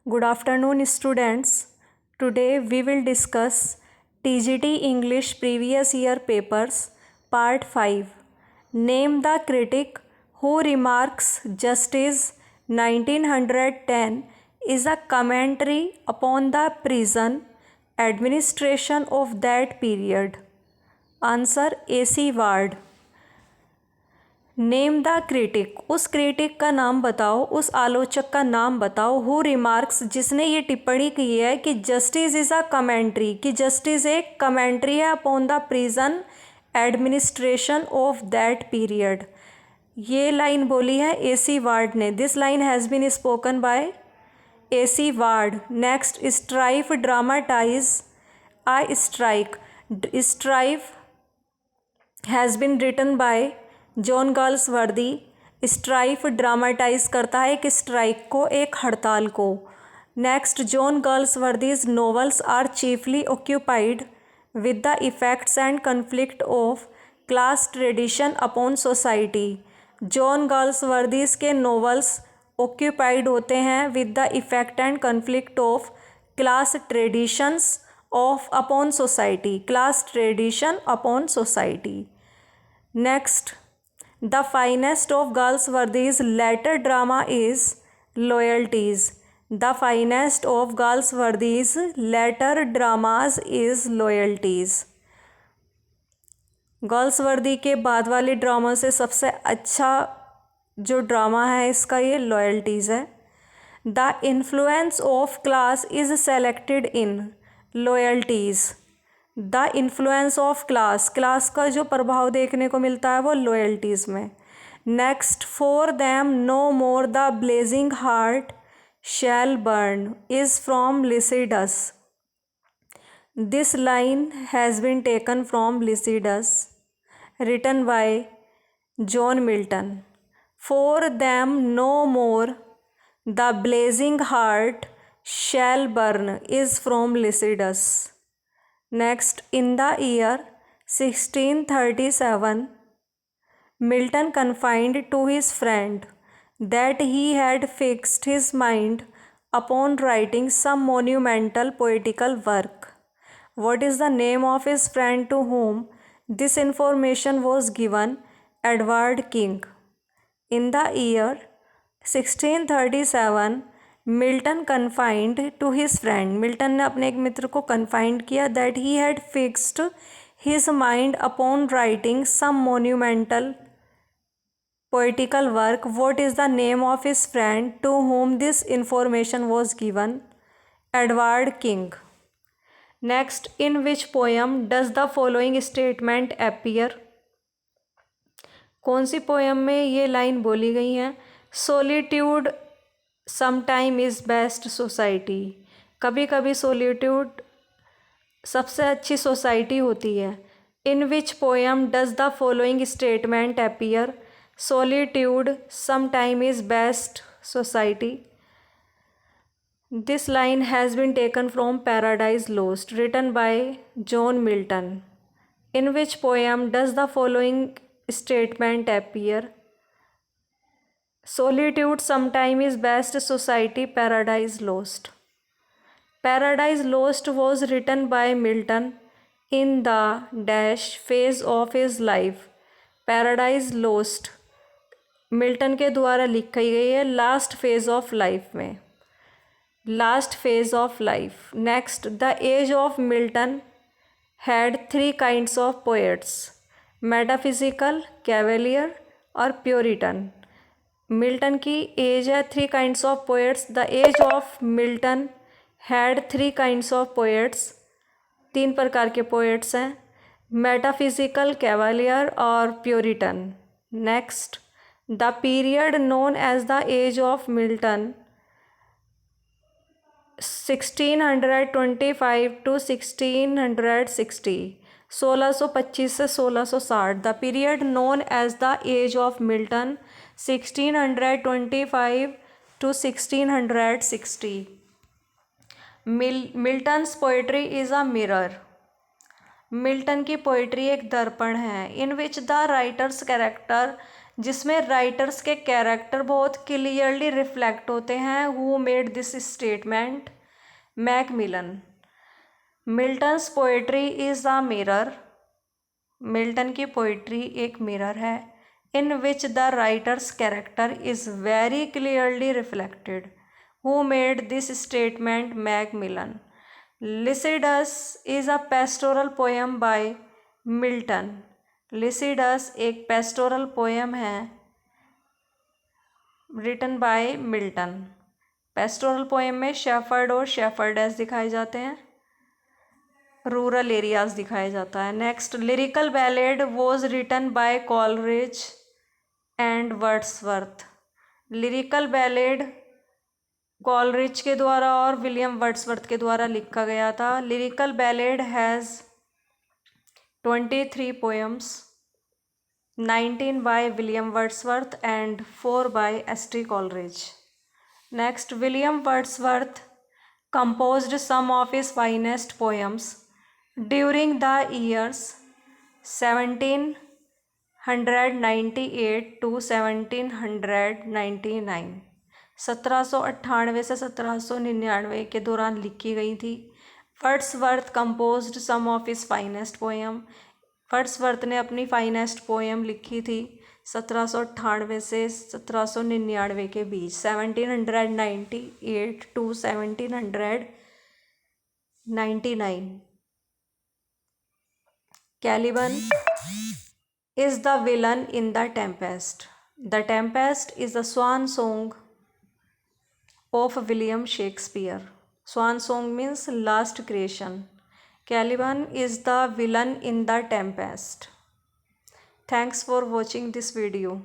Good afternoon, students. Today we will discuss TGT English Previous Year Papers, Part 5. Name the critic who remarks Justice 1910 is a commentary upon the prison administration of that period. Answer A.C. Ward. Name the critic, उस critic का नाम बताओ, उस आलोचक का नाम बताओ, who remarks, जिसने ये टिप्पणी की है कि जस्टिस इज़ अ कमेंट्री, कि जस्टिस एक कमेंट्री है upon the prison administration of that period. ये लाइन बोली है A.C. वार्ड ने। This line has been spoken by A.C. Ward. Next, Strife dramatize a strike. Strife has been written by John Galsworthy. Strife dramatize करता है एक strike को, एक हड़ताल को। Next, John Galsworthy's novels are chiefly occupied with the effects and conflict of class tradition upon society. John Galsworthy's के novels occupied होते हैं with the effect and conflict of class traditions of upon society, class tradition upon society. Next, the finest of Galsworthy's later drama is Loyalties. The finest of Galsworthy's later dramas is Loyalties. Galsworthy के बाद वाले drama से सबसे अच्छा जो drama है इसका ये लॉयल्टीज़ है। The influence of class is selected in loyalties. The influence of class, class का जो प्रभाव देखने को मिलता है वो लॉयल्टीज़ में। Next, for them no more the blazing heart shall burn is from Lycidas. This line has been taken from Lycidas, written by John Milton. For them no more the blazing heart shall burn is from Lycidas. Next, in the year 1637, Milton confided to his friend that he had fixed his mind upon writing some monumental poetical work. What is the name of his friend to whom this information was given? Edward King. In the year 1637, Milton confined to his friend, Milton ने अपने एक मित्र को confined किया that he had fixed his mind upon writing some monumental poetical work. What is the name of his friend to whom this information was given? Edward King. Next, in which poem does the following statement appear? कौन सी poem में ये line बोली गई है? Solitude sometime is best society. कभी कभी solitude सबसे अच्छी सोसाइटी होती है। In which poem does the following statement appear? Solitude sometime is best society. This line has been taken from Paradise Lost, written by John Milton. In which poem does the following statement appear? Solitude sometime is best society, Paradise Lost. Paradise Lost was written by Milton in the dash phase of his life. Paradise Lost Milton के द्वारा लिखी गई है last phase of life में, last phase of life. Next, the age of Milton had 3 kinds of poets, metaphysical, cavalier और puritan. Milton की age है 3 kinds of poets. The age of Milton had 3 kinds of poets, 3 प्रकार के poets हैं, metaphysical, cavalier और puritan. Next, the period known as the age of Milton 1625 to 1660, 1625 से 1660। The period known as the age of Milton 1625 to 1660। Milton's poetry is a mirror. Milton की poetry एक दर्पण है। In which the writer's character जिसमें writer's के character बहुत clearly reflect होते हैं। Who made this statement? Macmillan. Milton's poetry is a mirror. Milton की पोइट्री एक मिरर है। In which the writer's character is very clearly reflected. Who made this statement? Macmillan. Lycidas is a pastoral poem by Milton. Lycidas एक pastoral poem है written by Milton. Pastoral poem में shepherd और shepherdess दिखाए जाते हैं, rural areas दिखाया जाता है। Next, lyrical ballad was written by Coleridge and Wordsworth. Lyrical ballad Coleridge के द्वारा और विलियम वर्ड्सवर्थ के द्वारा लिखा गया था। Lyrical ballad has 23 poems, 19 by William Wordsworth and 4 by S.T. Coleridge. Next, William Wordsworth composed some of his finest poems during the years 1798 to 1799। 1798 से 1799 के दौरान लिखी गई थी। Wordsworth composed some of his finest poem. Wordsworth ने अपनी finest poem लिखी थी 1798 से 1799 के बीच, 1798 to 1799। Caliban is the villain in The Tempest. The Tempest is the swan song of William Shakespeare. Swan song means last creation. Caliban is the villain in The Tempest. Thanks for watching this video.